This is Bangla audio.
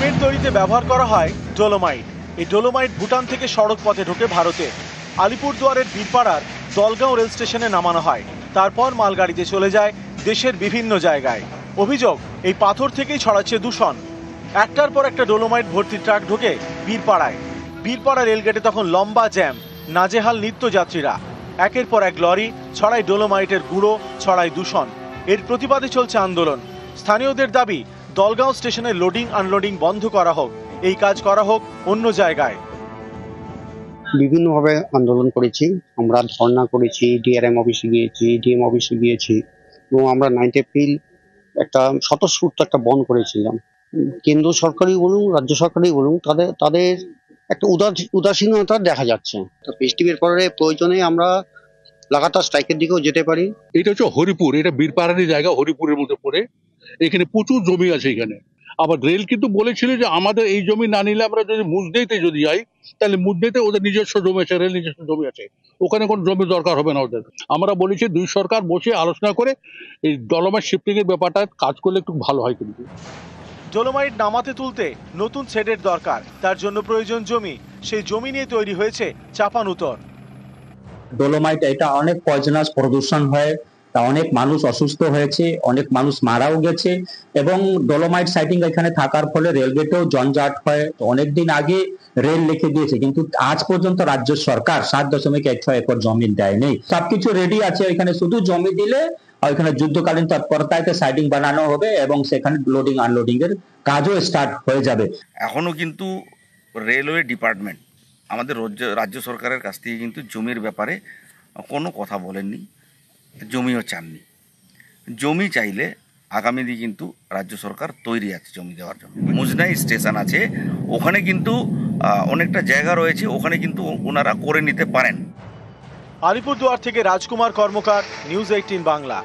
সিমেন্ট তৈরিতে ব্যবহার করা হয় ডোলোমাইট। এই ডোলোমাইট ভুটান থেকে সড়ক পথে ঢোকে ভারতে। আলিপুরদুয়ারের বীরপাড়ার দলগাঁও রেল স্টেশনে নামানো হয়, তারপর মালগাড়িতে চলে যায় দেশের বিভিন্ন জায়গায়। অভিযোগ, এই পাথর থেকেই ছড়াচ্ছে দূষণ। একটার পর একটা ডোলোমাইট ভর্তি ট্রাক ঢোকে বীরপাড়ায়। বীরপাড়া রেলগেটে তখন লম্বা জ্যাম, নাজেহাল নিত্যযাত্রীরা। একের পর এক লরি ছড়ায় ডোলোমাইটের গুঁড়ো, ছড়ায় দূষণ। এর প্রতিবাদে চলছে আন্দোলন। স্থানীয়দের দাবি, দলগাঁও স্টেশনে লোডিং আনলোডিং বন্ধ করা হোক, এই কাজ করা হোক অন্য জায়গায়। বিভিন্নভাবে আন্দোলন করেছি, আমরা ধর্ণা করেছি, ডিআরএম অফিসে গিয়েছি, ডিএম অফিসে গিয়েছি, এবং আমরা 9 এপ্রিল একটা স্বতঃস্ফূর্ত একটা বন্ধ করেছিলাম। কেন্দ্র সরকারই বলুন, রাজ্য সরকারই বলুন, তাদের একটা উদাসীনতা দেখা যাচ্ছে। তো ফেস্টিভের পরে প্রয়োজনে আমরা লাগাতার স্ট্রাইকের দিকেও যেতে পারি। এটা হচ্ছে হরিপুর, এটা বীরপাড়ারই জায়গা, হরিপুরের মধ্যে পড়ে। এখানে প্রচুর জমি আছে এখানে। আবার রেল কিন্তু বলেছিল যে আমাদের এই জমি না নিলে আমরা যদি মুজদেইতে যদি যাই, তাহলে মুজদেইতে ওদের নিজস্ব জমি আছে, রেল নিজস্ব জমি আছে, ওখানে কোনো জমি দরকার হবে না ওদের। আমরা বলেছি দুই সরকার বসে আলোচনা করে এই ডলোমাইট শিফটিং এর ব্যাপারটা কাজ করলে একটু ভালো হয়। কিন্তু ডোলোমাইট নামাতে তুলতে নতুন শেডের দরকার, তার জন্য প্রয়োজন জমি। সেই জমি নিয়ে তৈরি হয়েছে চাপানুতর। ডোলোমাইট এটা অনেক পয়জনাস প্রদূষণ হয়, তা অনেক মানুষ অসুস্থ হয়েছে, অনেক মানুষ মারাও গেছে। এবং ডোলোমাইট সাইটিং এখানে থাকার ফলে রেলগেটেও জঞ্জাট হয়। অনেকদিন আগে রেল লিখে দিয়েছে, কিন্তু আজ পর্যন্ত রাজ্য সরকার 7.16 একর জমি দেয়নি। সবকিছু রেডি আছে, এখানে শুধু জমি দিলে ওইখানে যুদ্ধকালীন তৎপরতায় সাইডিং বানানো হবে এবং সেখানে লোডিং আনলোডিং এর কাজও স্টার্ট হয়ে যাবে। এখনো কিন্তু রেলওয়ে ডিপার্টমেন্ট আমাদের রাজ্য সরকারের কাছ থেকে কিন্তু জমির ব্যাপারে কোনো কথা বলেননি, জমিও চাননি। জমি চাইলে আগামী দিনে কিন্তু রাজ্য সরকার তৈরি আছে জমি দেওয়ার জন্য। মুজনাই স্টেশন আছে, ওখানে কিন্তু অনেকটা জায়গা রয়েছে, ওখানে কিন্তু ওনারা করে নিতে পারেন। আলিপুরদুয়ার থেকে রাজকুমার কর্মকার, নিউজ 18 বাংলা।